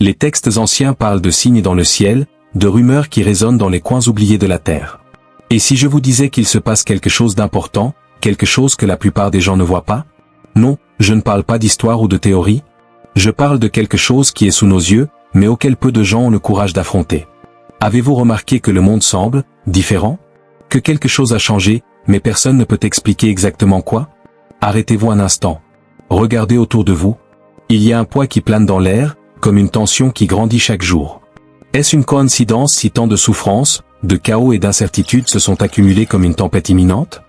Les textes anciens parlent de signes dans le ciel, de rumeurs qui résonnent dans les coins oubliés de la terre. Et si je vous disais qu'il se passe quelque chose d'important, quelque chose que la plupart des gens ne voient pas? Non, je ne parle pas d'histoire ou de théorie. Je parle de quelque chose qui est sous nos yeux, mais auquel peu de gens ont le courage d'affronter. Avez-vous remarqué que le monde semble différent? Que quelque chose a changé, mais personne ne peut expliquer exactement quoi? Arrêtez-vous un instant. Regardez autour de vous. Il y a un poids qui plane dans l'air, comme une tension qui grandit chaque jour. Est-ce une coïncidence si tant de souffrances, de chaos et d'incertitudes se sont accumulés comme une tempête imminente?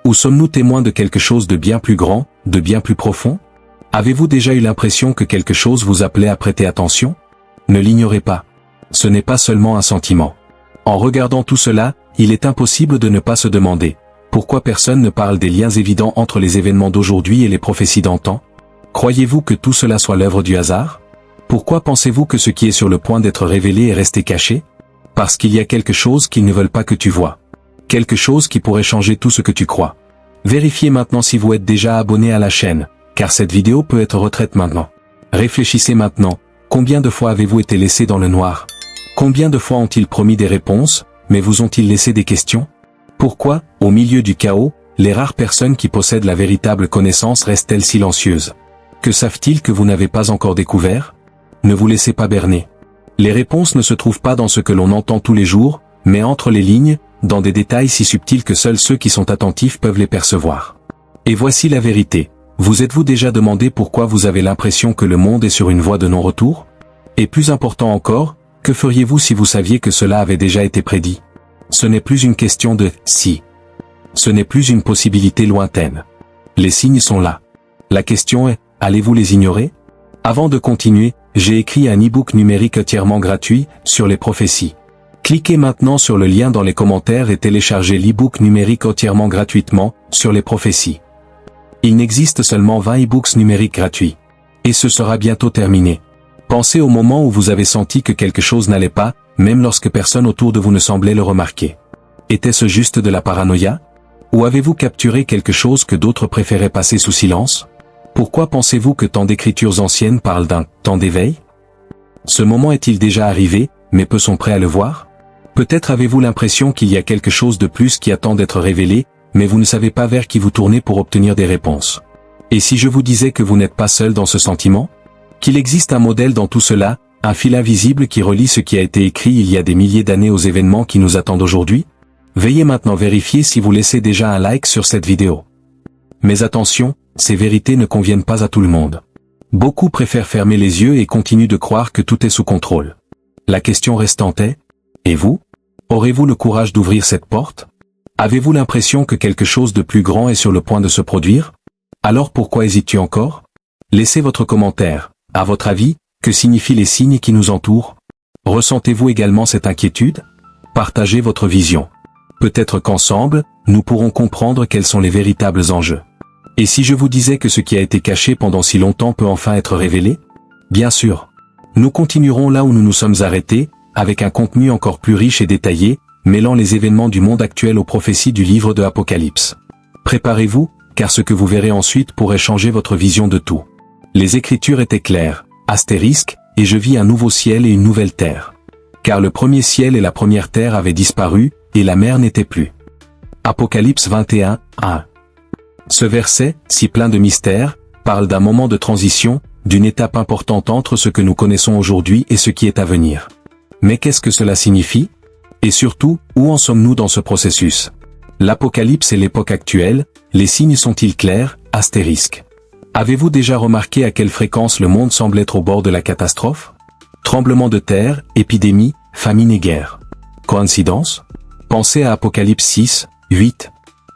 Ou sommes-nous témoins de quelque chose de bien plus grand, de bien plus profond? Avez-vous déjà eu l'impression que quelque chose vous appelait à prêter attention? Ne l'ignorez pas. Ce n'est pas seulement un sentiment. En regardant tout cela, il est impossible de ne pas se demander pourquoi personne ne parle des liens évidents entre les événements d'aujourd'hui et les prophéties d'antan? Croyez-vous que tout cela soit l'œuvre du hasard? Pourquoi pensez-vous que ce qui est sur le point d'être révélé est resté caché? Parce qu'il y a quelque chose qu'ils ne veulent pas que tu vois. Quelque chose qui pourrait changer tout ce que tu crois. Vérifiez maintenant si vous êtes déjà abonné à la chaîne, car cette vidéo peut être retraite maintenant. Réfléchissez maintenant, combien de fois avez-vous été laissé dans le noir? Combien de fois ont-ils promis des réponses, mais vous ont-ils laissé des questions? Pourquoi, au milieu du chaos, les rares personnes qui possèdent la véritable connaissance restent-elles silencieuses? Que savent-ils que vous n'avez pas encore découvert? Ne vous laissez pas berner. Les réponses ne se trouvent pas dans ce que l'on entend tous les jours, mais entre les lignes, dans des détails si subtils que seuls ceux qui sont attentifs peuvent les percevoir. Et voici la vérité. Vous êtes-vous déjà demandé pourquoi vous avez l'impression que le monde est sur une voie de non-retour? Et plus important encore, que feriez-vous si vous saviez que cela avait déjà été prédit? Ce n'est plus une question de « si ». Ce n'est plus une possibilité lointaine. Les signes sont là. La question est, allez-vous les ignorer? Avant de continuer, j'ai écrit un e-book numérique entièrement gratuit sur les prophéties. Cliquez maintenant sur le lien dans les commentaires et téléchargez l'e-book numérique entièrement gratuitement sur les prophéties. Il n'existe seulement 20 e-books numériques gratuits. Et ce sera bientôt terminé. Pensez au moment où vous avez senti que quelque chose n'allait pas, même lorsque personne autour de vous ne semblait le remarquer. Était-ce juste de la paranoïa? Ou avez-vous capturé quelque chose que d'autres préféraient passer sous silence? Pourquoi pensez-vous que tant d'écritures anciennes parlent d'un temps d'éveil? Ce moment est-il déjà arrivé, mais peu sont prêts à le voir? Peut-être avez-vous l'impression qu'il y a quelque chose de plus qui attend d'être révélé, mais vous ne savez pas vers qui vous tourner pour obtenir des réponses. Et si je vous disais que vous n'êtes pas seul dans ce sentiment? Qu'il existe un modèle dans tout cela, un fil invisible qui relie ce qui a été écrit il y a des milliers d'années aux événements qui nous attendent aujourd'hui? Veuillez maintenant vérifier si vous laissez déjà un like sur cette vidéo. Mais attention, ces vérités ne conviennent pas à tout le monde. Beaucoup préfèrent fermer les yeux et continuent de croire que tout est sous contrôle. La question restante est, et vous? Aurez-vous le courage d'ouvrir cette porte? Avez-vous l'impression que quelque chose de plus grand est sur le point de se produire? Alors pourquoi hésites-tu encore? Laissez votre commentaire. À votre avis, que signifient les signes qui nous entourent? Ressentez-vous également cette inquiétude? Partagez votre vision. Peut-être qu'ensemble, nous pourrons comprendre quels sont les véritables enjeux. Et si je vous disais que ce qui a été caché pendant si longtemps peut enfin être révélé? Bien sûr. Nous continuerons là où nous nous sommes arrêtés, avec un contenu encore plus riche et détaillé, mêlant les événements du monde actuel aux prophéties du livre de Apocalypse. Préparez-vous, car ce que vous verrez ensuite pourrait changer votre vision de tout. Les Écritures étaient claires, astérisque, et je vis un nouveau ciel et une nouvelle terre. Car le premier ciel et la première terre avaient disparu, et la mer n'était plus. Apocalypse 21, 1. Ce verset, si plein de mystères, parle d'un moment de transition, d'une étape importante entre ce que nous connaissons aujourd'hui et ce qui est à venir. Mais qu'est-ce que cela signifie? Et surtout, où en sommes-nous dans ce processus? L'Apocalypse est l'époque actuelle, les signes sont-ils clairs? Astérisque. Avez-vous déjà remarqué à quelle fréquence le monde semble être au bord de la catastrophe? Tremblements de terre, épidémies, famine et guerre. Coïncidence? Pensez à Apocalypse 6, 8.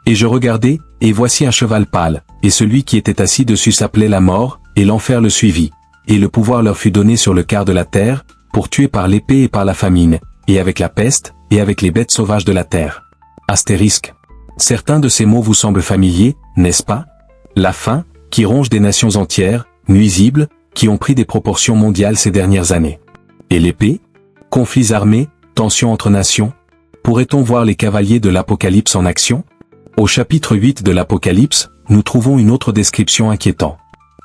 Et je regardais, et voici un cheval pâle, et celui qui était assis dessus s'appelait la mort, et l'enfer le suivit. Et le pouvoir leur fut donné sur le quart de la terre, pour tuer par l'épée et par la famine, et avec la peste, et avec les bêtes sauvages de la terre. Astérisque. Certains de ces mots vous semblent familiers, n'est-ce pas? La faim, qui ronge des nations entières, nuisibles, qui ont pris des proportions mondiales ces dernières années. Et l'épée? Conflits armés, tensions entre nations? Pourrait-on voir les cavaliers de l'Apocalypse en action? Au chapitre 8 de l'Apocalypse, nous trouvons une autre description inquiétante.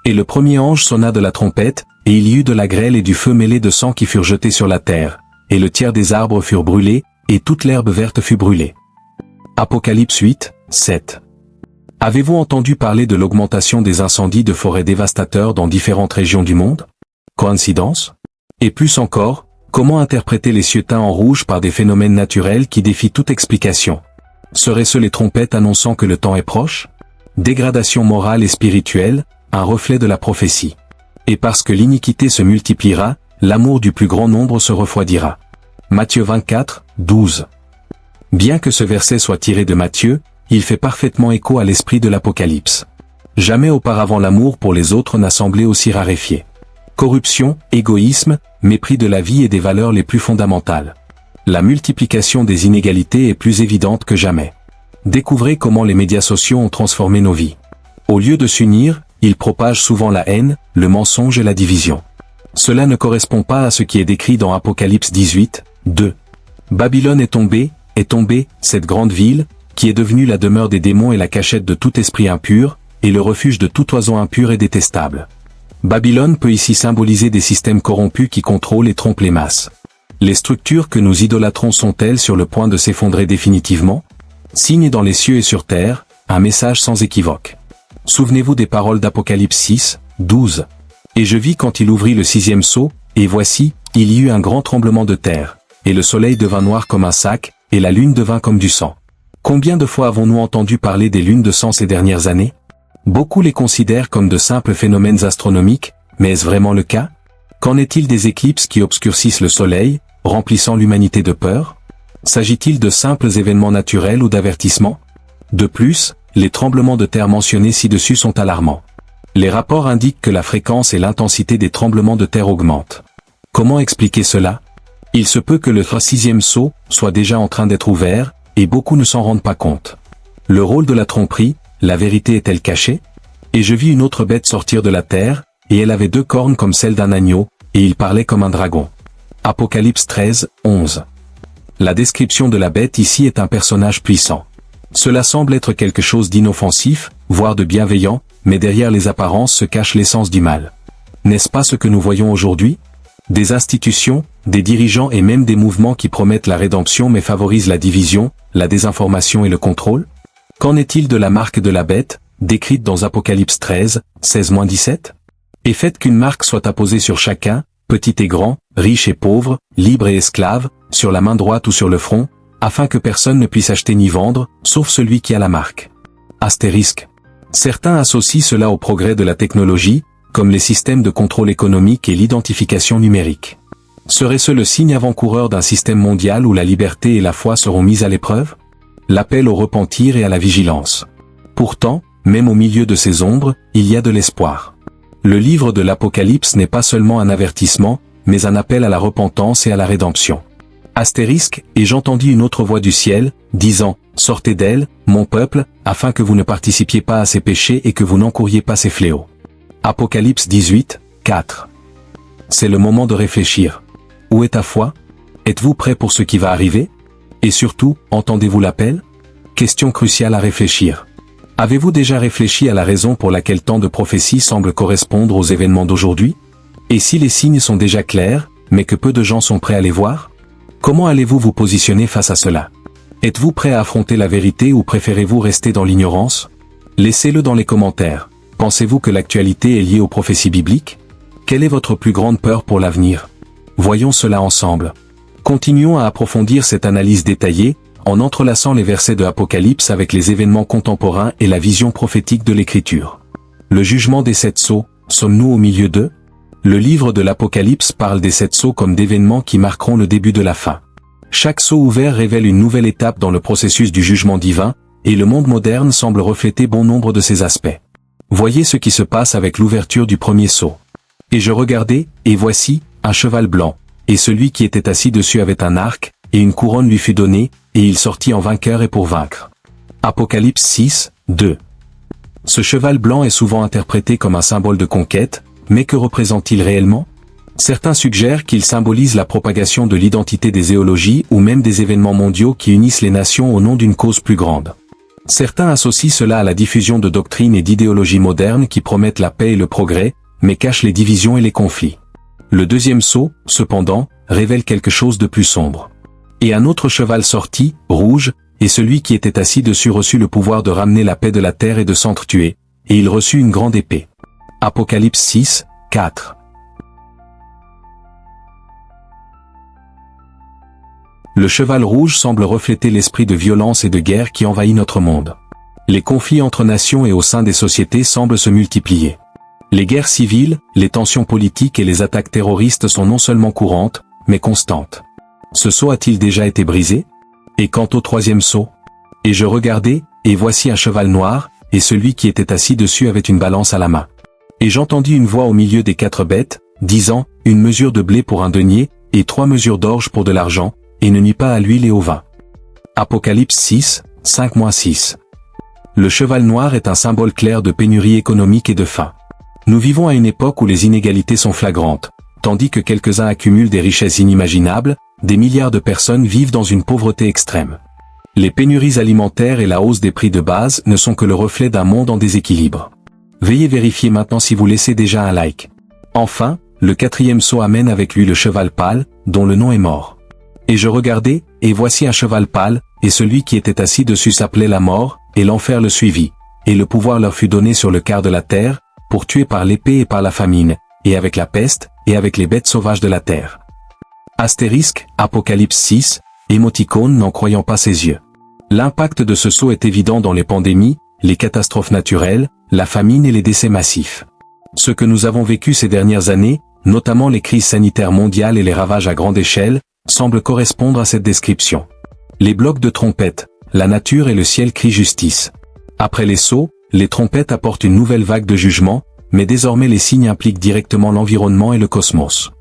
Et le premier ange sonna de la trompette, Et il y eut de la grêle et du feu mêlé de sang qui furent jetés sur la terre, et le tiers des arbres furent brûlés, et toute l'herbe verte fut brûlée. Apocalypse 8, 7. Avez-vous entendu parler de l'augmentation des incendies de forêt dévastateurs dans différentes régions du monde? Coïncidence? Et plus encore, comment interpréter les cieux teints en rouge par des phénomènes naturels qui défient toute explication? Seraient-ce les trompettes annonçant que le temps est proche? Dégradation morale et spirituelle, un reflet de la prophétie. Et parce que l'iniquité se multipliera, l'amour du plus grand nombre se refroidira. Matthieu 24, 12. Bien que ce verset soit tiré de Matthieu, il fait parfaitement écho à l'esprit de l'Apocalypse. Jamais auparavant l'amour pour les autres n'a semblé aussi raréfié. Corruption, égoïsme, mépris de la vie et des valeurs les plus fondamentales. La multiplication des inégalités est plus évidente que jamais. Découvrez comment les médias sociaux ont transformé nos vies. Au lieu de s'unir, ils propagent souvent la haine, le mensonge et la division. Cela ne correspond pas à ce qui est décrit dans Apocalypse 18, 2. Babylone est tombée, cette grande ville, qui est devenue la demeure des démons et la cachette de tout esprit impur, et le refuge de tout oiseau impur et détestable. Babylone peut ici symboliser des systèmes corrompus qui contrôlent et trompent les masses. Les structures que nous idolâtrons sont-elles sur le point de s'effondrer définitivement? Signe dans les cieux et sur terre, un message sans équivoque. Souvenez-vous des paroles d'Apocalypse 6, 12. Et je vis quand il ouvrit le 6e sceau, et voici, il y eut un grand tremblement de terre, et le soleil devint noir comme un sac, et la lune devint comme du sang. Combien de fois avons-nous entendu parler des lunes de sang ces dernières années? Beaucoup les considèrent comme de simples phénomènes astronomiques, mais est-ce vraiment le cas? Qu'en est-il des éclipses qui obscurcissent le soleil, remplissant l'humanité de peur? S'agit-il de simples événements naturels ou d'avertissements? De plus, les tremblements de terre mentionnés ci-dessus sont alarmants. Les rapports indiquent que la fréquence et l'intensité des tremblements de terre augmentent. Comment expliquer cela? Il se peut que le 6e sceau soit déjà en train d'être ouvert, et beaucoup ne s'en rendent pas compte. Le rôle de la tromperie, la vérité est-elle cachée? Et je vis une autre bête sortir de la terre, et elle avait 2 cornes comme celles d'un agneau, et il parlait comme un dragon. Apocalypse 13, 11. La description de la bête ici est un personnage puissant. Cela semble être quelque chose d'inoffensif, voire de bienveillant, mais derrière les apparences se cache l'essence du mal. N'est-ce pas ce que nous voyons aujourd'hui? Des institutions, des dirigeants et même des mouvements qui promettent la rédemption mais favorisent la division, la désinformation et le contrôle? Qu'en est-il de la marque de la bête, décrite dans Apocalypse 13, 16-17? Et faites qu'une marque soit apposée sur chacun, petit et grand, riche et pauvre, libre et esclave, sur la main droite ou sur le front, afin que personne ne puisse acheter ni vendre, sauf celui qui a la marque. Astérisque. Certains associent cela au progrès de la technologie, comme les systèmes de contrôle économique et l'identification numérique. Serait-ce le signe avant-coureur d'un système mondial où la liberté et la foi seront mises à l'épreuve? L'appel au repentir et à la vigilance. Pourtant, même au milieu de ces ombres, il y a de l'espoir. Le livre de l'Apocalypse n'est pas seulement un avertissement, mais un appel à la repentance et à la rédemption. Astérisque, et j'entendis une autre voix du ciel, disant, « Sortez d'elle, mon peuple, afin que vous ne participiez pas à ses péchés et que vous n'encouriez pas ses fléaux. » Apocalypse 18, 4. C'est le moment de réfléchir. Où est ta foi? Êtes-vous prêt pour ce qui va arriver? Et surtout, entendez-vous l'appel? Question cruciale à réfléchir. Avez-vous déjà réfléchi à la raison pour laquelle tant de prophéties semblent correspondre aux événements d'aujourd'hui? Et si les signes sont déjà clairs, mais que peu de gens sont prêts à les voir? Comment allez-vous vous positionner face à cela? Êtes-vous prêt à affronter la vérité ou préférez-vous rester dans l'ignorance? Laissez-le dans les commentaires. Pensez-vous que l'actualité est liée aux prophéties bibliques? Quelle est votre plus grande peur pour l'avenir? Voyons cela ensemble. Continuons à approfondir cette analyse détaillée, en entrelaçant les versets de Apocalypse avec les événements contemporains et la vision prophétique de l'Écriture. Le jugement des 7 sceaux, sommes-nous au milieu d'eux? Le livre de l'Apocalypse parle des 7 sceaux comme d'événements qui marqueront le début de la fin. Chaque sceau ouvert révèle une nouvelle étape dans le processus du jugement divin, et le monde moderne semble refléter bon nombre de ces aspects. Voyez ce qui se passe avec l'ouverture du premier sceau. Et je regardai, et voici, un cheval blanc, et celui qui était assis dessus avait un arc, et une couronne lui fut donnée, et il sortit en vainqueur et pour vaincre. Apocalypse 6, 2. Ce cheval blanc est souvent interprété comme un symbole de conquête, mais que représente-t-il réellement? Certains suggèrent qu'il symbolise la propagation de l'identité des éologies ou même des événements mondiaux qui unissent les nations au nom d'une cause plus grande. Certains associent cela à la diffusion de doctrines et d'idéologies modernes qui promettent la paix et le progrès, mais cachent les divisions et les conflits. Le deuxième sceau, cependant, révèle quelque chose de plus sombre. Et un autre cheval sortit, rouge, et celui qui était assis dessus reçut le pouvoir de ramener la paix de la terre et de s'entretuer, et il reçut une grande épée. Apocalypse 6, 4. Le cheval rouge semble refléter l'esprit de violence et de guerre qui envahit notre monde. Les conflits entre nations et au sein des sociétés semblent se multiplier. Les guerres civiles, les tensions politiques et les attaques terroristes sont non seulement courantes, mais constantes. Ce sceau a-t-il déjà été brisé? Et quant au troisième sceau? Et je regardai, et voici un cheval noir, et celui qui était assis dessus avait une balance à la main. Et j'entendis une voix au milieu des 4 bêtes, disant, une mesure de blé pour un denier, et 3 mesures d'orge pour de l'argent, et ne nuis pas à l'huile et au vin. Apocalypse 6, 5-6. Le cheval noir est un symbole clair de pénurie économique et de faim. Nous vivons à une époque où les inégalités sont flagrantes, tandis que quelques-uns accumulent des richesses inimaginables, des milliards de personnes vivent dans une pauvreté extrême. Les pénuries alimentaires et la hausse des prix de base ne sont que le reflet d'un monde en déséquilibre. Veuillez vérifier maintenant si vous laissez déjà un like. Enfin, le 4e sceau amène avec lui le cheval pâle, dont le nom est mort. Et je regardai, et voici un cheval pâle, et celui qui était assis dessus s'appelait la mort, et l'enfer le suivit. Et le pouvoir leur fut donné sur le quart de la terre, pour tuer par l'épée et par la famine, et avec la peste, et avec les bêtes sauvages de la terre. Astérisque, Apocalypse 6, émoticône n'en croyant pas ses yeux. L'impact de ce sceau est évident dans les pandémies, les catastrophes naturelles, la famine et les décès massifs. Ce que nous avons vécu ces dernières années, notamment les crises sanitaires mondiales et les ravages à grande échelle, semblent correspondre à cette description. Les blocs de trompettes, la nature et le ciel crient justice. Après les sceaux, les trompettes apportent une nouvelle vague de jugement, mais désormais les signes impliquent directement l'environnement et le cosmos.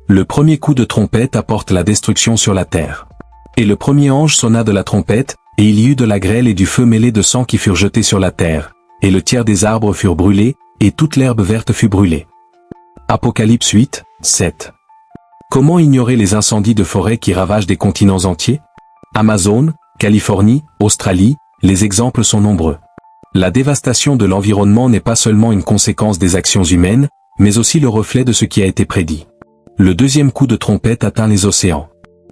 Le premier coup de trompette apporte la destruction sur la terre. Et le premier ange sonna de la trompette, et il y eut de la grêle et du feu mêlé de sang qui furent jetés sur la terre, et le tiers des arbres furent brûlés, et toute l'herbe verte fut brûlée. Apocalypse 8, 7. Comment ignorer les incendies de forêt qui ravagent des continents entiers? Amazon, Californie, Australie, les exemples sont nombreux. La dévastation de l'environnement n'est pas seulement une conséquence des actions humaines, mais aussi le reflet de ce qui a été prédit. Le deuxième coup de trompette atteint les océans.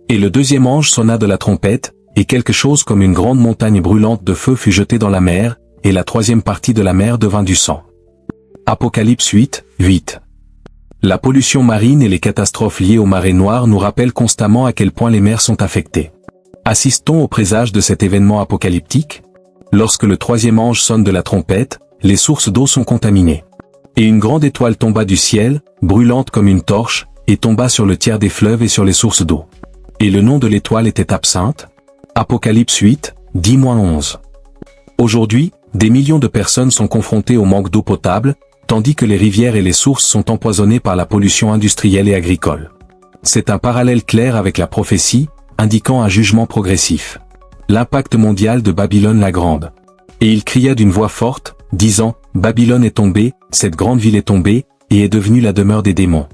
Et le deuxième ange sonna de la trompette, et quelque chose comme une grande montagne brûlante de feu fut jetée dans la mer, et la troisième partie de la mer devint du sang. Apocalypse 8, 8. La pollution marine et les catastrophes liées aux marées noires nous rappellent constamment à quel point les mers sont affectées. Assistons au présage de cet événement apocalyptique? Lorsque le troisième ange sonne de la trompette, les sources d'eau sont contaminées. Et une grande étoile tomba du ciel, brûlante comme une torche, et tomba sur le tiers des fleuves et sur les sources d'eau. Et le nom de l'étoile était Absinthe. Apocalypse 8, 10-11. Aujourd'hui, des millions de personnes sont confrontées au manque d'eau potable, tandis que les rivières et les sources sont empoisonnées par la pollution industrielle et agricole. C'est un parallèle clair avec la prophétie, indiquant un jugement progressif. L'impact mondial de Babylone la Grande. Et il cria d'une voix forte, disant, Babylone est tombée, cette grande ville est tombée, et est devenue la demeure des démons.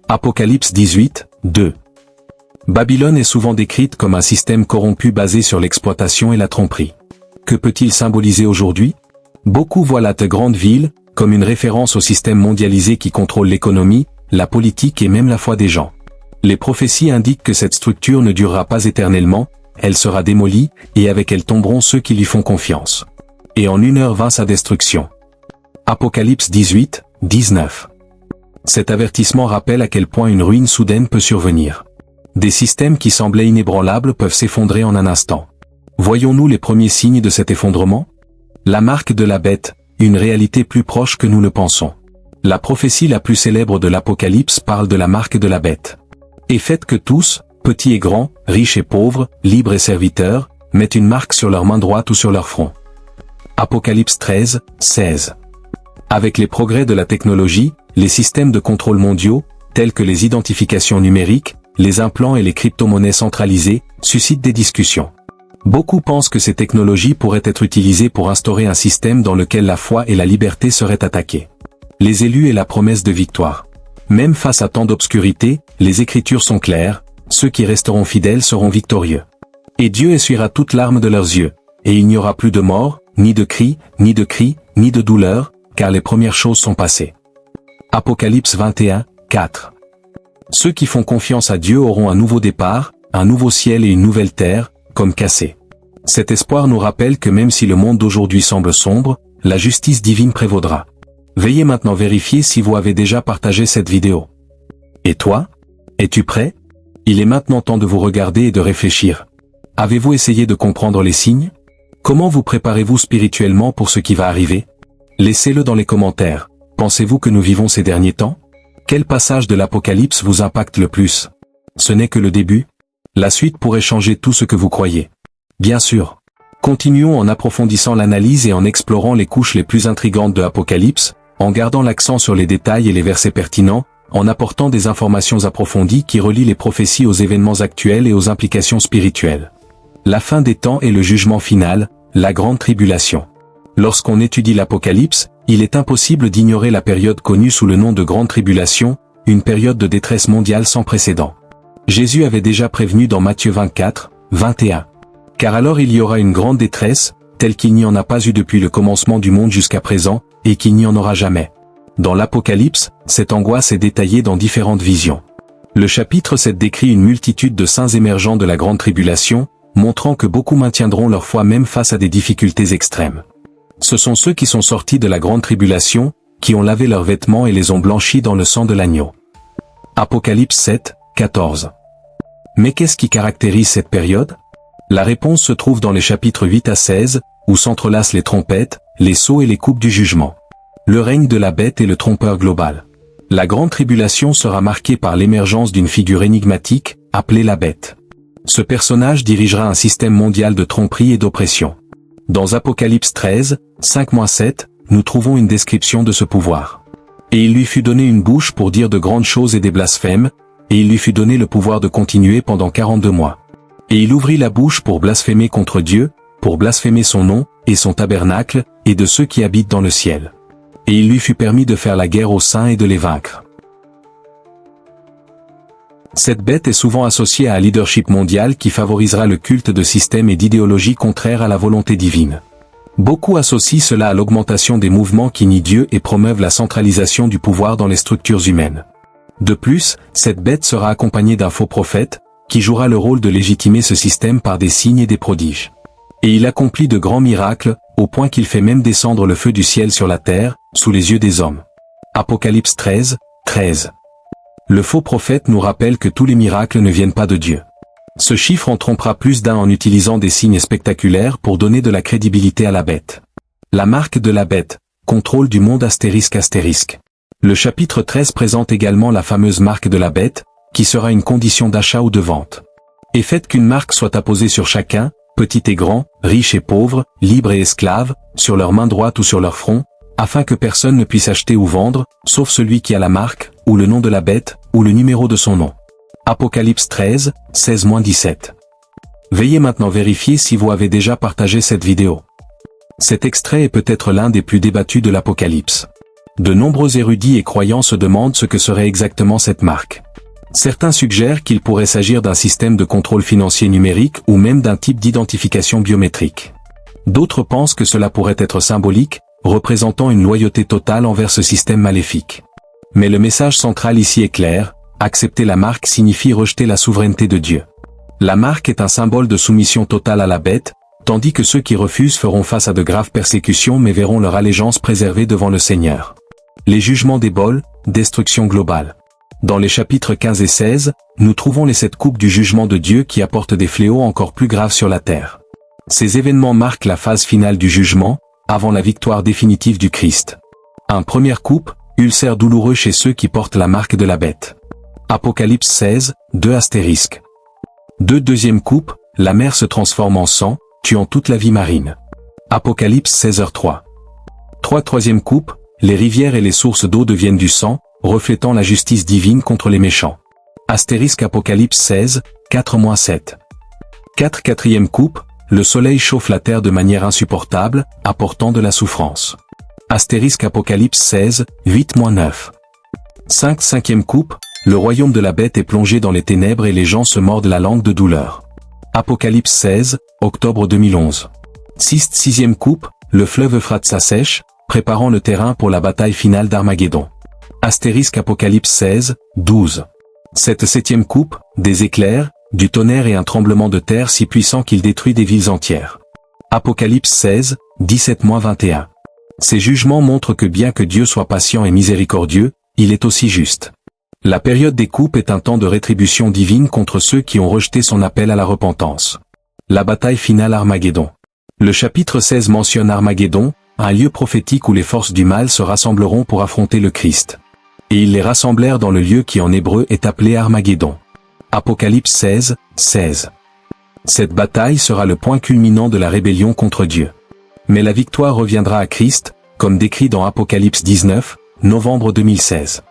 Apocalypse 18, 2. Babylone est souvent décrite comme un système corrompu basé sur l'exploitation et la tromperie. Que peut-il symboliser aujourd'hui? Beaucoup voient la grande ville comme une référence au système mondialisé qui contrôle l'économie, la politique et même la foi des gens. Les prophéties indiquent que cette structure ne durera pas éternellement, elle sera démolie, et avec elle tomberont ceux qui lui font confiance. Et en 1 heure vint sa destruction. Apocalypse 18, 19. Cet avertissement rappelle à quel point une ruine soudaine peut survenir. Des systèmes qui semblaient inébranlables peuvent s'effondrer en un instant. Voyons-nous les premiers signes de cet effondrement? La marque de la bête, une réalité plus proche que nous le pensons. La prophétie la plus célèbre de l'Apocalypse parle de la marque de la bête. Et faites que tous, petits et grands, riches et pauvres, libres et serviteurs, mettent une marque sur leur main droite ou sur leur front. Apocalypse 13, 16. Avec les progrès de la technologie, les systèmes de contrôle mondiaux, tels que les identifications numériques, les implants et les crypto-monnaies centralisées, suscitent des discussions. Beaucoup pensent que ces technologies pourraient être utilisées pour instaurer un système dans lequel la foi et la liberté seraient attaquées. Les élus et la promesse de victoire. Même face à tant d'obscurité, les Écritures sont claires, ceux qui resteront fidèles seront victorieux. Et Dieu essuiera toute larme de leurs yeux, et il n'y aura plus de mort, ni de cris, ni de douleur, car les premières choses sont passées. Apocalypse 21, 4. Ceux qui font confiance à Dieu auront un nouveau départ, un nouveau ciel et une nouvelle terre, comme Cassé. Cet espoir nous rappelle que même si le monde d'aujourd'hui semble sombre, la justice divine prévaudra. Veuillez maintenant vérifier si vous avez déjà partagé cette vidéo. Et toi? Es-tu prêt? Il est maintenant temps de vous regarder et de réfléchir. Avez-vous essayé de comprendre les signes? Comment vous préparez-vous spirituellement pour ce qui va arriver? Laissez-le dans les commentaires. Pensez-vous que nous vivons ces derniers temps? Quel passage de l'Apocalypse vous impacte le plus? Ce n'est que le début. La suite pourrait changer tout ce que vous croyez. Bien sûr. Continuons en approfondissant l'analyse et en explorant les couches les plus intrigantes de l'Apocalypse, en gardant l'accent sur les détails et les versets pertinents, en apportant des informations approfondies qui relient les prophéties aux événements actuels et aux implications spirituelles. La fin des temps et le jugement final, la grande tribulation. Lorsqu'on étudie l'Apocalypse, il est impossible d'ignorer la période connue sous le nom de grande tribulation, une période de détresse mondiale sans précédent. Jésus avait déjà prévenu dans Matthieu 24, 21. Car alors il y aura une grande détresse, telle qu'il n'y en a pas eu depuis le commencement du monde jusqu'à présent, et qu'il n'y en aura jamais. Dans l'Apocalypse, cette angoisse est détaillée dans différentes visions. Le chapitre 7 décrit une multitude de saints émergents de la grande tribulation, montrant que beaucoup maintiendront leur foi même face à des difficultés extrêmes. Ce sont ceux qui sont sortis de la grande tribulation, qui ont lavé leurs vêtements et les ont blanchis dans le sang de l'agneau. Apocalypse 7, 14. Mais qu'est-ce qui caractérise cette période? La réponse se trouve dans les chapitres 8 à 16, où s'entrelacent les trompettes, les sceaux et les coupes du jugement. Le règne de la bête est le trompeur global. La grande tribulation sera marquée par l'émergence d'une figure énigmatique, appelée la bête. Ce personnage dirigera un système mondial de tromperie et d'oppression. Dans Apocalypse 13, 5-7, nous trouvons une description de ce pouvoir. Et il lui fut donné une bouche pour dire de grandes choses et des blasphèmes, et il lui fut donné le pouvoir de continuer pendant 42 mois. Et il ouvrit la bouche pour blasphémer contre Dieu, pour blasphémer son nom, et son tabernacle, et de ceux qui habitent dans le ciel. Et il lui fut permis de faire la guerre aux saints et de les vaincre. Cette bête est souvent associée à un leadership mondial qui favorisera le culte de systèmes et d'idéologies contraires à la volonté divine. Beaucoup associent cela à l'augmentation des mouvements qui nient Dieu et promeuvent la centralisation du pouvoir dans les structures humaines. De plus, cette bête sera accompagnée d'un faux prophète, qui jouera le rôle de légitimer ce système par des signes et des prodiges. Et il accomplit de grands miracles, au point qu'il fait même descendre le feu du ciel sur la terre, sous les yeux des hommes. Apocalypse 13, 13. Le faux prophète nous rappelle que tous les miracles ne viennent pas de Dieu. Ce chiffre en trompera plus d'un en utilisant des signes spectaculaires pour donner de la crédibilité à la bête. La marque de la bête, contrôle du monde ***. Le chapitre 13 présente également la fameuse marque de la bête, qui sera une condition d'achat ou de vente. Et faites qu'une marque soit apposée sur chacun, petit et grand, riche et pauvre, libre et esclave, sur leur main droite ou sur leur front, afin que personne ne puisse acheter ou vendre, sauf celui qui a la marque, ou le nom de la bête, ou le numéro de son nom. Apocalypse 13, 16-17. Veuillez maintenant vérifier si vous avez déjà partagé cette vidéo. Cet extrait est peut-être l'un des plus débattus de l'Apocalypse. De nombreux érudits et croyants se demandent ce que serait exactement cette marque. Certains suggèrent qu'il pourrait s'agir d'un système de contrôle financier numérique ou même d'un type d'identification biométrique. D'autres pensent que cela pourrait être symbolique, représentant une loyauté totale envers ce système maléfique. Mais le message central ici est clair, accepter la marque signifie rejeter la souveraineté de Dieu. La marque est un symbole de soumission totale à la bête, tandis que ceux qui refusent feront face à de graves persécutions mais verront leur allégeance préservée devant le Seigneur. Les jugements des bols, destruction globale. Dans les chapitres 15 et 16, nous trouvons les 7 coupes du jugement de Dieu qui apportent des fléaux encore plus graves sur la terre. Ces événements marquent la phase finale du jugement, avant la victoire définitive du Christ. Un première coupe, ulcère douloureux chez ceux qui portent la marque de la bête. Apocalypse 16, 2**. Deuxième coupe, la mer se transforme en sang, tuant toute la vie marine. Apocalypse 16h3. Troisième coupe, les rivières et les sources d'eau deviennent du sang, reflétant la justice divine contre les méchants. Apocalypse 16, 4-7. Quatrième coupe, le soleil chauffe la terre de manière insupportable, apportant de la souffrance. Apocalypse 16, 8-9. Cinquième coupe, le royaume de la bête est plongé dans les ténèbres et les gens se mordent la langue de douleur. Apocalypse 16, octobre 2011. Sixième coupe, le fleuve Euphrate s'assèche, préparant le terrain pour la bataille finale d'Armageddon. Apocalypse 16, 12. Cette septième coupe, des éclairs, du tonnerre et un tremblement de terre si puissant qu'il détruit des villes entières. Apocalypse 16, 17-21. Ces jugements montrent que bien que Dieu soit patient et miséricordieux, il est aussi juste. La période des coupes est un temps de rétribution divine contre ceux qui ont rejeté son appel à la repentance. La bataille finale Armageddon. Le chapitre 16 mentionne Armageddon, un lieu prophétique où les forces du mal se rassembleront pour affronter le Christ. Et ils les rassemblèrent dans le lieu qui en hébreu est appelé Armageddon. Apocalypse 16, 16. Cette bataille sera le point culminant de la rébellion contre Dieu. Mais la victoire reviendra à Christ, comme décrit dans Apocalypse 19, novembre 2016.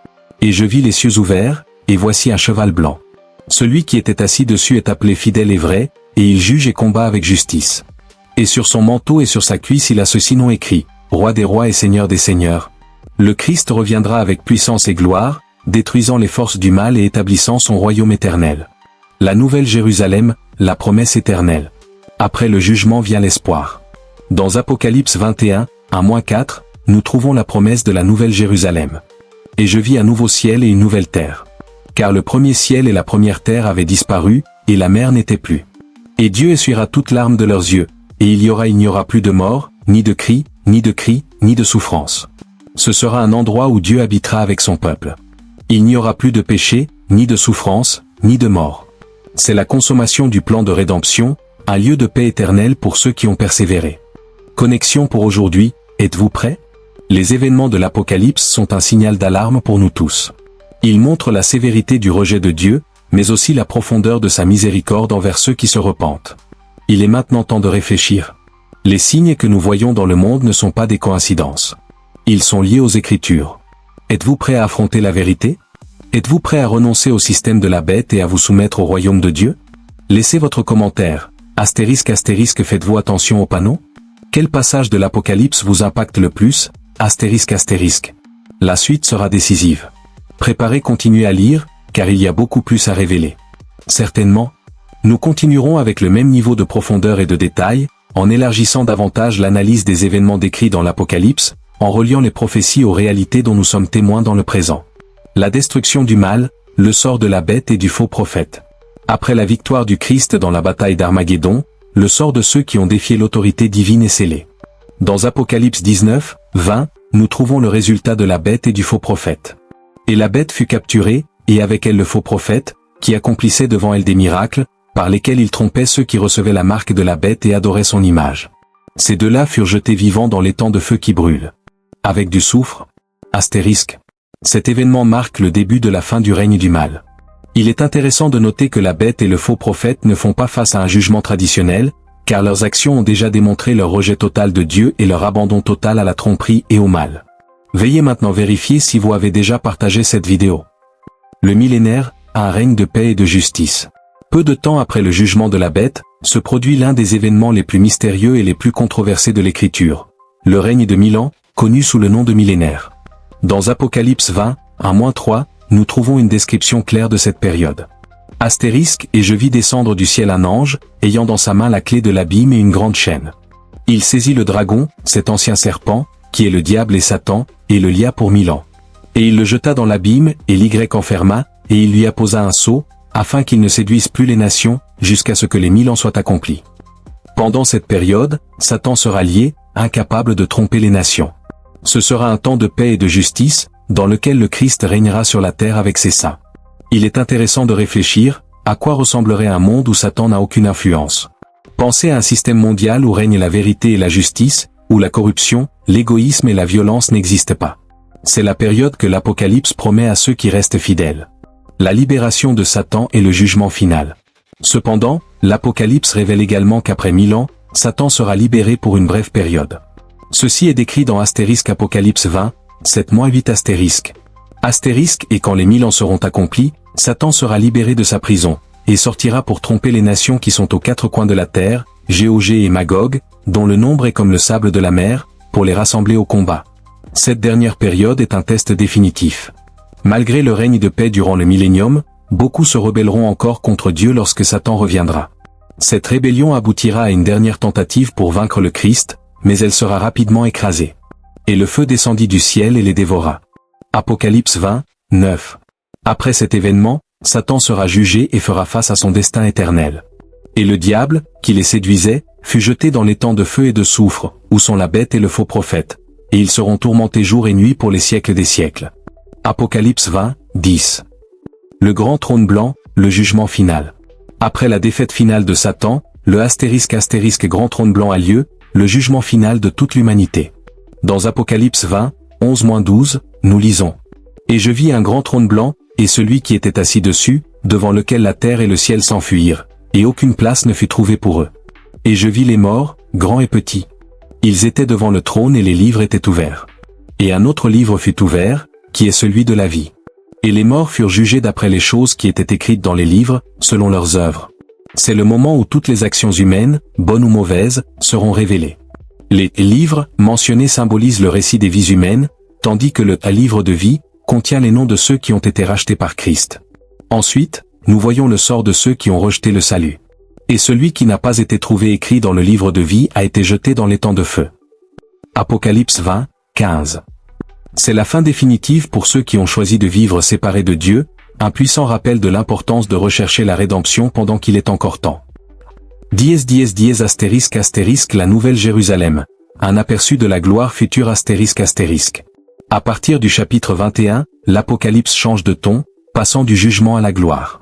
Et je vis les cieux ouverts, et voici un cheval blanc. Celui qui était assis dessus est appelé fidèle et vrai, et il juge et combat avec justice. Et sur son manteau et sur sa cuisse il a ceci nom écrit, Roi des rois et Seigneur des seigneurs. Le Christ reviendra avec puissance et gloire, détruisant les forces du mal et établissant son royaume éternel. La nouvelle Jérusalem, la promesse éternelle. Après le jugement vient l'espoir. Dans Apocalypse 21, 1-4, nous trouvons la promesse de la nouvelle Jérusalem. Et je vis un nouveau ciel et une nouvelle terre. Car le premier ciel et la première terre avaient disparu, et la mer n'était plus. Et Dieu essuiera toute larme de leurs yeux, et il n'y aura plus de mort, ni de cris, ni de souffrance. Ce sera un endroit où Dieu habitera avec son peuple. Il n'y aura plus de péché, ni de souffrance, ni de mort. C'est la consommation du plan de rédemption, un lieu de paix éternelle pour ceux qui ont persévéré. Connexion pour aujourd'hui, êtes-vous prêts? Les événements de l'Apocalypse sont un signal d'alarme pour nous tous. Ils montrent la sévérité du rejet de Dieu, mais aussi la profondeur de sa miséricorde envers ceux qui se repentent. Il est maintenant temps de réfléchir. Les signes que nous voyons dans le monde ne sont pas des coïncidences. Ils sont liés aux Écritures. Êtes-vous prêt à affronter la vérité? Êtes-vous prêt à renoncer au système de la bête et à vous soumettre au royaume de Dieu? Laissez votre commentaire. Astérisque astérisque faites-vous attention aux panneaux? Quel passage de l'Apocalypse vous impacte le plus? Astérisque astérisque. La suite sera décisive. Préparez, continuez à lire, car il y a beaucoup plus à révéler. Certainement, nous continuerons avec le même niveau de profondeur et de détail, en élargissant davantage l'analyse des événements décrits dans l'Apocalypse, en reliant les prophéties aux réalités dont nous sommes témoins dans le présent. La destruction du mal, le sort de la bête et du faux prophète. Après la victoire du Christ dans la bataille d'Armageddon, le sort de ceux qui ont défié l'autorité divine est scellé. Dans Apocalypse 19, 20, nous trouvons le résultat de la bête et du faux prophète. Et la bête fut capturée, et avec elle le faux prophète, qui accomplissait devant elle des miracles, par lesquels il trompait ceux qui recevaient la marque de la bête et adoraient son image. Ces deux-là furent jetés vivants dans l'étang de feu qui brûle. Avec du soufre. Astérisque. Cet événement marque le début de la fin du règne du mal. Il est intéressant de noter que la bête et le faux prophète ne font pas face à un jugement traditionnel, car leurs actions ont déjà démontré leur rejet total de Dieu et leur abandon total à la tromperie et au mal. Veuillez maintenant vérifier si vous avez déjà partagé cette vidéo. Le millénaire a un règne de paix et de justice. Peu de temps après le jugement de la bête, se produit l'un des événements les plus mystérieux et les plus controversés de l'Écriture. Le règne de 1000 ans, connu sous le nom de millénaire. Dans Apocalypse 20, 1-3, nous trouvons une description claire de cette période. Astérisque, et je vis descendre du ciel un ange, ayant dans sa main la clé de l'abîme et une grande chaîne. Il saisit le dragon, cet ancien serpent, qui est le diable et Satan, et le lia pour 1000 ans. Et il le jeta dans l'abîme, et l'Y enferma, et il lui apposa un sceau, afin qu'il ne séduise plus les nations, jusqu'à ce que les 1000 ans soient accomplis. Pendant cette période, Satan sera lié, incapable de tromper les nations. Ce sera un temps de paix et de justice, dans lequel le Christ régnera sur la terre avec ses saints. Il est intéressant de réfléchir, à quoi ressemblerait un monde où Satan n'a aucune influence. Pensez à un système mondial où règne la vérité et la justice, où la corruption, l'égoïsme et la violence n'existent pas. C'est la période que l'Apocalypse promet à ceux qui restent fidèles. La libération de Satan et le jugement final. Cependant, l'Apocalypse révèle également qu'après 1000 ans, Satan sera libéré pour une brève période. Ceci est décrit dans Astérisque Apocalypse 20, 7-8 astérisque. Astérisque, et quand les 1000 ans seront accomplis, Satan sera libéré de sa prison, et sortira pour tromper les nations qui sont aux quatre coins de la terre, Gog et Magog, dont le nombre est comme le sable de la mer, pour les rassembler au combat. Cette dernière période est un test définitif. Malgré le règne de paix durant le millénium, beaucoup se rebelleront encore contre Dieu lorsque Satan reviendra. Cette rébellion aboutira à une dernière tentative pour vaincre le Christ, mais elle sera rapidement écrasée. Et le feu descendit du ciel et les dévora. Apocalypse 20, 9. Après cet événement, Satan sera jugé et fera face à son destin éternel. Et le diable, qui les séduisait, fut jeté dans l'étang de feu et de soufre, où sont la bête et le faux prophète, et ils seront tourmentés jour et nuit pour les siècles des siècles. Apocalypse 20, 10. Le grand trône blanc, le jugement final. Après la défaite finale de Satan, le * grand trône blanc a lieu, le jugement final de toute l'humanité. Dans Apocalypse 20, 11-12, nous lisons. Et je vis un grand trône blanc, et celui qui était assis dessus, devant lequel la terre et le ciel s'enfuirent, et aucune place ne fut trouvée pour eux. Et je vis les morts, grands et petits. Ils étaient devant le trône et les livres étaient ouverts. Et un autre livre fut ouvert, qui est celui de la vie. Et les morts furent jugés d'après les choses qui étaient écrites dans les livres, selon leurs œuvres. C'est le moment où toutes les actions humaines, bonnes ou mauvaises, seront révélées. Les livres mentionnés symbolisent le récit des vies humaines, tandis que le livre de vie contient les noms de ceux qui ont été rachetés par Christ. Ensuite, nous voyons le sort de ceux qui ont rejeté le salut. Et celui qui n'a pas été trouvé écrit dans le livre de vie a été jeté dans l'étang de feu. Apocalypse 20, 15. C'est la fin définitive pour ceux qui ont choisi de vivre séparés de Dieu, un puissant rappel de l'importance de rechercher la rédemption pendant qu'il est encore temps. * la Nouvelle Jérusalem, un aperçu de la gloire future ***. À partir du chapitre 21, l'Apocalypse change de ton, passant du jugement à la gloire.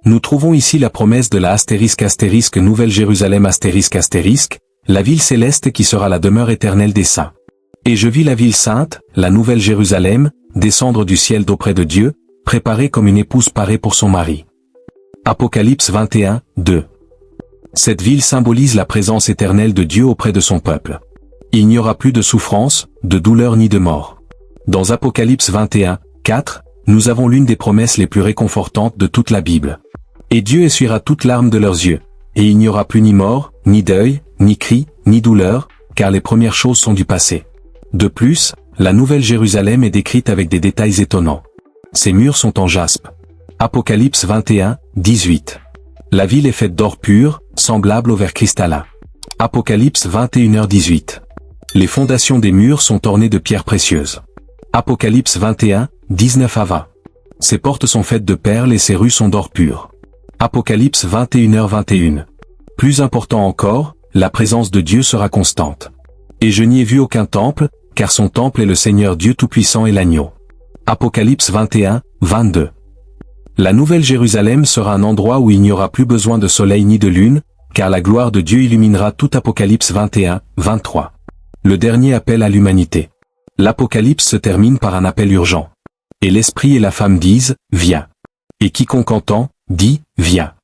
Nous trouvons ici la promesse de la *** Nouvelle Jérusalem ***, la ville céleste qui sera la demeure éternelle des saints. Et je vis la ville sainte, la Nouvelle Jérusalem, descendre du ciel d'auprès de Dieu, préparée comme une épouse parée pour son mari. Apocalypse 21, 2. Cette ville symbolise la présence éternelle de Dieu auprès de son peuple. Il n'y aura plus de souffrance, de douleur ni de mort. Dans Apocalypse 21, 4, nous avons l'une des promesses les plus réconfortantes de toute la Bible. Et Dieu essuiera toute larme de leurs yeux, et il n'y aura plus ni mort, ni deuil, ni cri, ni douleur, car les premières choses sont du passé. De plus, la Nouvelle Jérusalem est décrite avec des détails étonnants. Ses murs sont en jaspe. Apocalypse 21, 18. La ville est faite d'or pur, semblable au verre cristallin. Apocalypse 21h18. Les fondations des murs sont ornées de pierres précieuses. Apocalypse 21, 19 à 20. Ses portes sont faites de perles et ses rues sont d'or pur. Apocalypse 21h21. Plus important encore, la présence de Dieu sera constante. Et je n'y ai vu aucun temple, car son temple est le Seigneur Dieu Tout-Puissant et l'Agneau. Apocalypse 21, 22. La Nouvelle Jérusalem sera un endroit où il n'y aura plus besoin de soleil ni de lune, car la gloire de Dieu illuminera tout. Apocalypse 21, 23. Le dernier appel à l'humanité. L'Apocalypse se termine par un appel urgent. Et l'Esprit et la femme disent, viens. Et quiconque entend, dit, viens.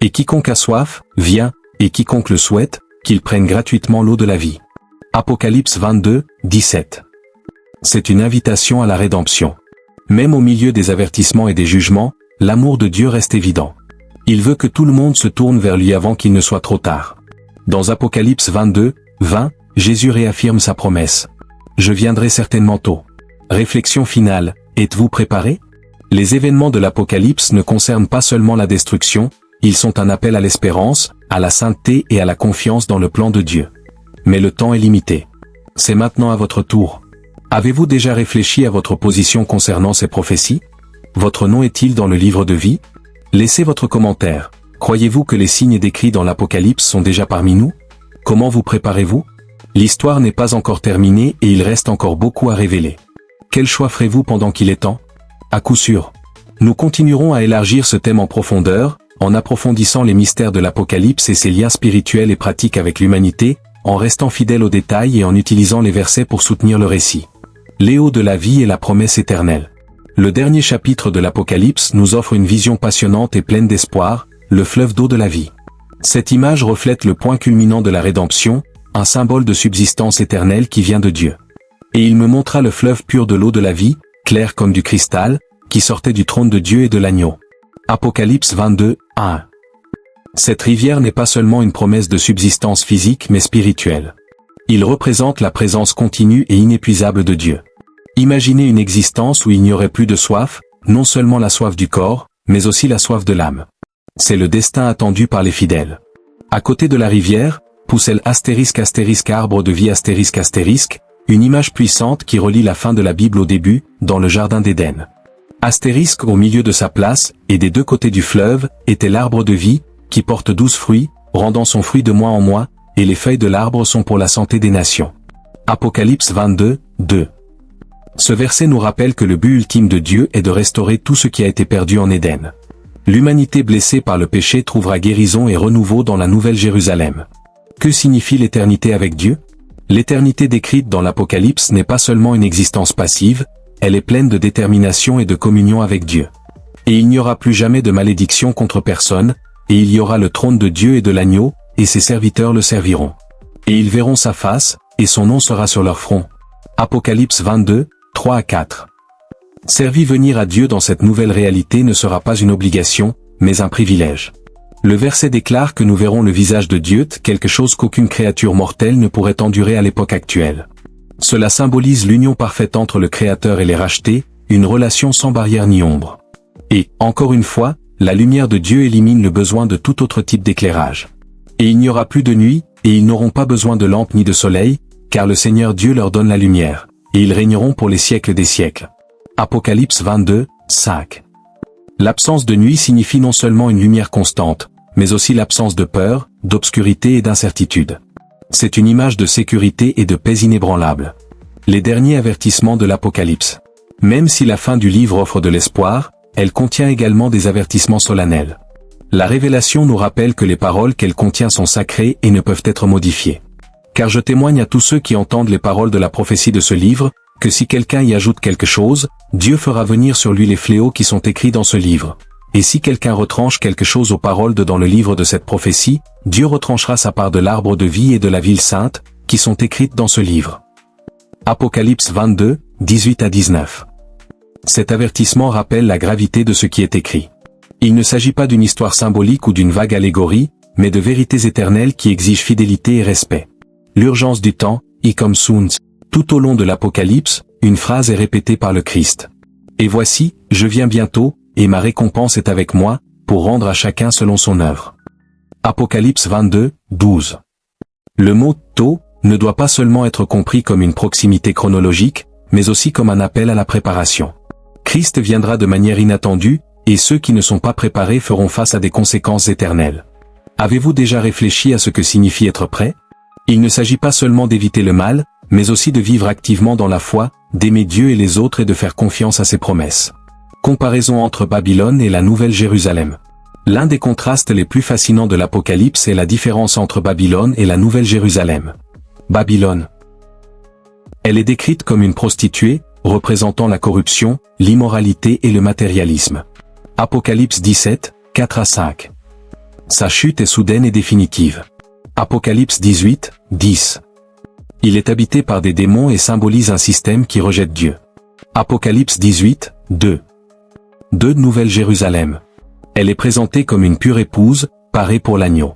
Et quiconque a soif, vient, et quiconque le souhaite, qu'il prenne gratuitement l'eau de la vie. Apocalypse 22, 17. C'est une invitation à la rédemption. Même au milieu des avertissements et des jugements, l'amour de Dieu reste évident. Il veut que tout le monde se tourne vers lui avant qu'il ne soit trop tard. Dans Apocalypse 22, 20, Jésus réaffirme sa promesse. Je viendrai certainement tôt. Réflexion finale, êtes-vous préparés? Les événements de l'Apocalypse ne concernent pas seulement la destruction, ils sont un appel à l'espérance, à la sainteté et à la confiance dans le plan de Dieu. Mais le temps est limité. C'est maintenant à votre tour. Avez-vous déjà réfléchi à votre position concernant ces prophéties? Votre nom est-il dans le livre de vie? Laissez votre commentaire. Croyez-vous que les signes décrits dans l'Apocalypse sont déjà parmi nous? Comment vous préparez-vous? L'histoire n'est pas encore terminée et il reste encore beaucoup à révéler. Quel choix ferez-vous pendant qu'il est temps? À coup sûr. Nous continuerons à élargir ce thème en profondeur, en approfondissant les mystères de l'Apocalypse et ses liens spirituels et pratiques avec l'humanité, en restant fidèles aux détails et en utilisant les versets pour soutenir le récit. Léo de la vie et la promesse éternelle. Le dernier chapitre de l'Apocalypse nous offre une vision passionnante et pleine d'espoir, le fleuve d'eau de la vie. Cette image reflète le point culminant de la rédemption, un symbole de subsistance éternelle qui vient de Dieu. Et il me montra le fleuve pur de l'eau de la vie, clair comme du cristal, qui sortait du trône de Dieu et de l'agneau. Apocalypse 22, 1. Cette rivière n'est pas seulement une promesse de subsistance physique mais spirituelle. Il représente la présence continue et inépuisable de Dieu. Imaginez une existence où il n'y aurait plus de soif, non seulement la soif du corps, mais aussi la soif de l'âme. C'est le destin attendu par les fidèles. À côté de la rivière, poussait l'arbre de vie ***, une image puissante qui relie la fin de la Bible au début, dans le jardin d'Éden. Astérisque au milieu de sa place, et des deux côtés du fleuve, était l'arbre de vie, qui porte 12 fruits, rendant son fruit de mois en mois, et les feuilles de l'arbre sont pour la santé des nations. Apocalypse 22, 2. Ce verset nous rappelle que le but ultime de Dieu est de restaurer tout ce qui a été perdu en Éden. L'humanité blessée par le péché trouvera guérison et renouveau dans la Nouvelle Jérusalem. Que signifie l'éternité avec Dieu? L'éternité décrite dans l'Apocalypse n'est pas seulement une existence passive, elle est pleine de détermination et de communion avec Dieu. Et il n'y aura plus jamais de malédiction contre personne, et il y aura le trône de Dieu et de l'agneau, et ses serviteurs le serviront. Et ils verront sa face, et son nom sera sur leur front. Apocalypse 22, 3 à 4. Servir venir à Dieu dans cette nouvelle réalité ne sera pas une obligation, mais un privilège. Le verset déclare que nous verrons le visage de Dieu, quelque chose qu'aucune créature mortelle ne pourrait endurer à l'époque actuelle. Cela symbolise l'union parfaite entre le Créateur et les rachetés, une relation sans barrière ni ombre. Et, encore une fois, la lumière de Dieu élimine le besoin de tout autre type d'éclairage. Et il n'y aura plus de nuit, et ils n'auront pas besoin de lampe ni de soleil, car le Seigneur Dieu leur donne la lumière, et ils régneront pour les siècles des siècles. Apocalypse 22, 5. L'absence de nuit signifie non seulement une lumière constante, mais aussi l'absence de peur, d'obscurité et d'incertitude. C'est une image de sécurité et de paix inébranlable. Les derniers avertissements de l'Apocalypse. Même si la fin du livre offre de l'espoir, elle contient également des avertissements solennels. La révélation nous rappelle que les paroles qu'elle contient sont sacrées et ne peuvent être modifiées. Car je témoigne à tous ceux qui entendent les paroles de la prophétie de ce livre, que si quelqu'un y ajoute quelque chose, Dieu fera venir sur lui les fléaux qui sont écrits dans ce livre. Et si quelqu'un retranche quelque chose aux paroles de dans le livre de cette prophétie, Dieu retranchera sa part de l'arbre de vie et de la ville sainte, qui sont écrites dans ce livre. Apocalypse 22, 18 à 19. Cet avertissement rappelle la gravité de ce qui est écrit. Il ne s'agit pas d'une histoire symbolique ou d'une vague allégorie, mais de vérités éternelles qui exigent fidélité et respect. L'urgence du temps, comme sunt. Tout au long de l'Apocalypse, une phrase est répétée par le Christ. Et voici, je viens bientôt, et ma récompense est avec moi, pour rendre à chacun selon son œuvre. Apocalypse 22, 12. Le mot « tôt » ne doit pas seulement être compris comme une proximité chronologique, mais aussi comme un appel à la préparation. Christ viendra de manière inattendue, et ceux qui ne sont pas préparés feront face à des conséquences éternelles. Avez-vous déjà réfléchi à ce que signifie être prêt? Il ne s'agit pas seulement d'éviter le mal, mais aussi de vivre activement dans la foi, d'aimer Dieu et les autres et de faire confiance à ses promesses. Comparaison entre Babylone et la Nouvelle Jérusalem. L'un des contrastes les plus fascinants de l'Apocalypse est la différence entre Babylone et la Nouvelle Jérusalem. Babylone. Elle est décrite comme une prostituée, représentant la corruption, l'immoralité et le matérialisme. Apocalypse 17, 4 à 5. Sa chute est soudaine et définitive. Apocalypse 18, 10. Il est habité par des démons et symbolise un système qui rejette Dieu. Apocalypse 18, 2. De Nouvelle Jérusalem. Elle est présentée comme une pure épouse, parée pour l'agneau.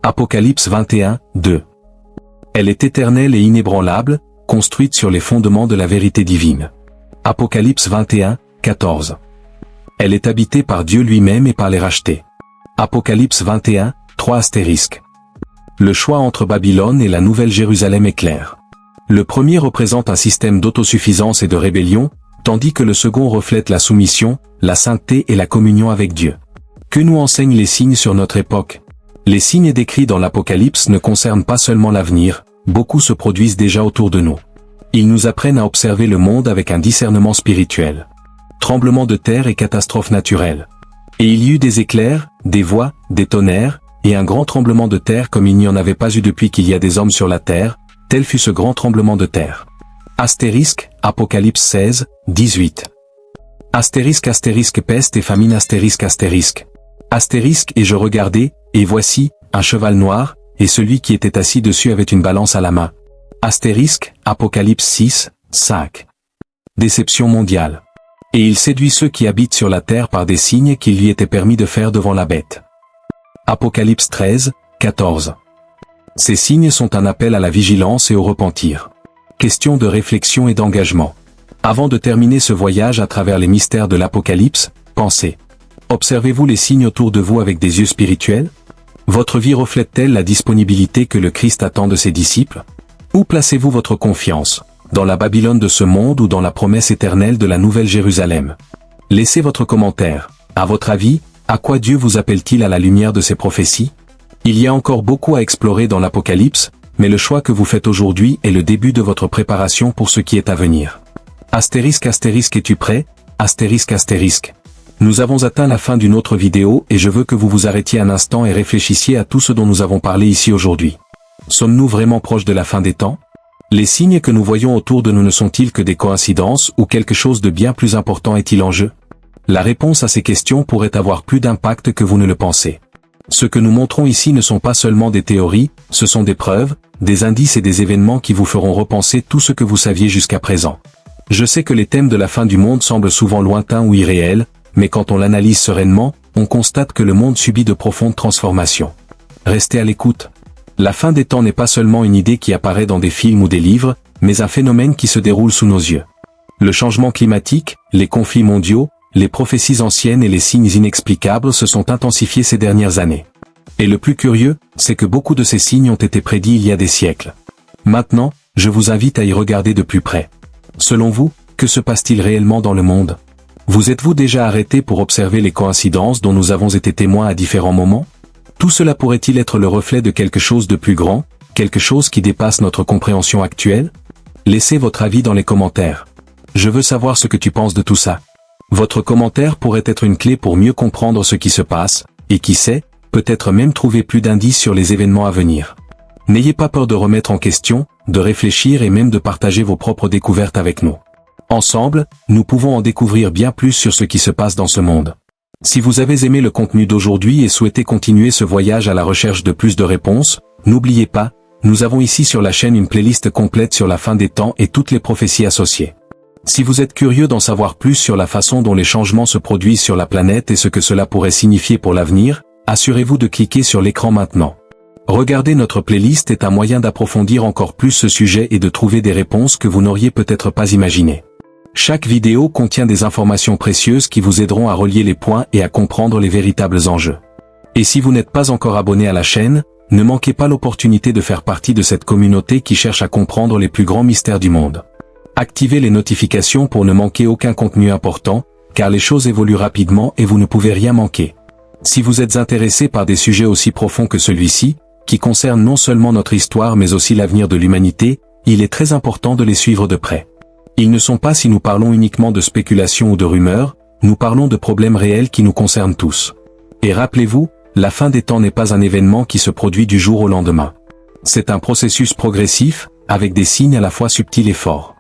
Apocalypse 21, 2. Elle est éternelle et inébranlable, construite sur les fondements de la vérité divine. Apocalypse 21, 14. Elle est habitée par Dieu lui-même et par les rachetés. Apocalypse 21, 3 astérisque. Le choix entre Babylone et la Nouvelle Jérusalem est clair. Le premier représente un système d'autosuffisance et de rébellion, tandis que le second reflète la soumission, la sainteté et la communion avec Dieu. Que nous enseignent les signes sur notre époque? Les signes décrits dans l'Apocalypse ne concernent pas seulement l'avenir, beaucoup se produisent déjà autour de nous. Ils nous apprennent à observer le monde avec un discernement spirituel. Tremblements de terre et catastrophes naturelles. Et il y eut des éclairs, des voix, des tonnerres, et un grand tremblement de terre comme il n'y en avait pas eu depuis qu'il y a des hommes sur la terre, tel fut ce grand tremblement de terre. Astérisque, Apocalypse 16, 18. Astérisque astérisque peste et famine astérisque astérisque. Astérisque et je regardai, et voici, un cheval noir, et celui qui était assis dessus avait une balance à la main. Astérisque, Apocalypse 6, 5. Déception mondiale. Et il séduit ceux qui habitent sur la terre par des signes qu'il lui était permis de faire devant la bête. Apocalypse 13, 14. Ces signes sont un appel à la vigilance et au repentir. Question de réflexion et d'engagement. Avant de terminer ce voyage à travers les mystères de l'Apocalypse, pensez. Observez-vous les signes autour de vous avec des yeux spirituels? Votre vie reflète-t-elle la disponibilité que le Christ attend de ses disciples? Où placez-vous votre confiance? Dans la Babylone de ce monde ou dans la promesse éternelle de la Nouvelle Jérusalem? Laissez votre commentaire. À votre avis, à quoi Dieu vous appelle-t-il à la lumière de ces prophéties? Il y a encore beaucoup à explorer dans l'Apocalypse, mais le choix que vous faites aujourd'hui est le début de votre préparation pour ce qui est à venir. Astérisque astérisque, es-tu prêt? Astérisque astérisque. Nous avons atteint la fin d'une autre vidéo et je veux que vous vous arrêtiez un instant et réfléchissiez à tout ce dont nous avons parlé ici aujourd'hui. Sommes-nous vraiment proches de la fin des temps? Les signes que nous voyons autour de nous ne sont-ils que des coïncidences ou quelque chose de bien plus important est-il en jeu? La réponse à ces questions pourrait avoir plus d'impact que vous ne le pensez. Ce que nous montrons ici ne sont pas seulement des théories, ce sont des preuves, des indices et des événements qui vous feront repenser tout ce que vous saviez jusqu'à présent. Je sais que les thèmes de la fin du monde semblent souvent lointains ou irréels, mais quand on l'analyse sereinement, on constate que le monde subit de profondes transformations. Restez à l'écoute. La fin des temps n'est pas seulement une idée qui apparaît dans des films ou des livres, mais un phénomène qui se déroule sous nos yeux. Le changement climatique, les conflits mondiaux, les prophéties anciennes et les signes inexplicables se sont intensifiés ces dernières années. Et le plus curieux, c'est que beaucoup de ces signes ont été prédits il y a des siècles. Maintenant, je vous invite à y regarder de plus près. Selon vous, que se passe-t-il réellement dans le monde? Vous êtes-vous déjà arrêté pour observer les coïncidences dont nous avons été témoins à différents moments? Tout cela pourrait-il être le reflet de quelque chose de plus grand, quelque chose qui dépasse notre compréhension actuelle? Laissez votre avis dans les commentaires. Je veux savoir ce que tu penses de tout ça. Votre commentaire pourrait être une clé pour mieux comprendre ce qui se passe, et qui sait, peut-être même trouver plus d'indices sur les événements à venir. N'ayez pas peur de remettre en question, de réfléchir et même de partager vos propres découvertes avec nous. Ensemble, nous pouvons en découvrir bien plus sur ce qui se passe dans ce monde. Si vous avez aimé le contenu d'aujourd'hui et souhaitez continuer ce voyage à la recherche de plus de réponses, n'oubliez pas, nous avons ici sur la chaîne une playlist complète sur la fin des temps et toutes les prophéties associées. Si vous êtes curieux d'en savoir plus sur la façon dont les changements se produisent sur la planète et ce que cela pourrait signifier pour l'avenir, assurez-vous de cliquer sur l'écran maintenant. Regarder notre playlist est un moyen d'approfondir encore plus ce sujet et de trouver des réponses que vous n'auriez peut-être pas imaginées. Chaque vidéo contient des informations précieuses qui vous aideront à relier les points et à comprendre les véritables enjeux. Et si vous n'êtes pas encore abonné à la chaîne, ne manquez pas l'opportunité de faire partie de cette communauté qui cherche à comprendre les plus grands mystères du monde. Activez les notifications pour ne manquer aucun contenu important, car les choses évoluent rapidement et vous ne pouvez rien manquer. Si vous êtes intéressé par des sujets aussi profonds que celui-ci, qui concernent non seulement notre histoire mais aussi l'avenir de l'humanité, il est très important de les suivre de près. Ils ne sont pas si nous parlons uniquement de spéculation ou de rumeurs, nous parlons de problèmes réels qui nous concernent tous. Et rappelez-vous, la fin des temps n'est pas un événement qui se produit du jour au lendemain. C'est un processus progressif, avec des signes à la fois subtils et forts.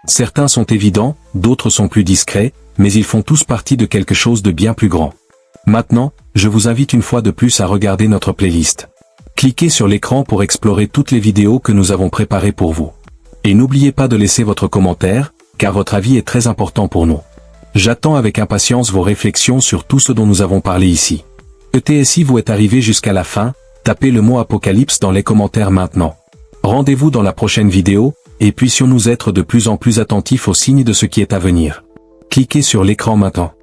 Certains sont évidents, d'autres sont plus discrets, mais ils font tous partie de quelque chose de bien plus grand. Maintenant, je vous invite une fois de plus à regarder notre playlist. Cliquez sur l'écran pour explorer toutes les vidéos que nous avons préparées pour vous. Et n'oubliez pas de laisser votre commentaire, car votre avis est très important pour nous. J'attends avec impatience vos réflexions sur tout ce dont nous avons parlé ici. Si vous êtes arrivé jusqu'à la fin, tapez le mot Apocalypse dans les commentaires maintenant. Rendez-vous dans la prochaine vidéo, et puissions-nous être de plus en plus attentifs aux signes de ce qui est à venir. Cliquez sur l'écran maintenant.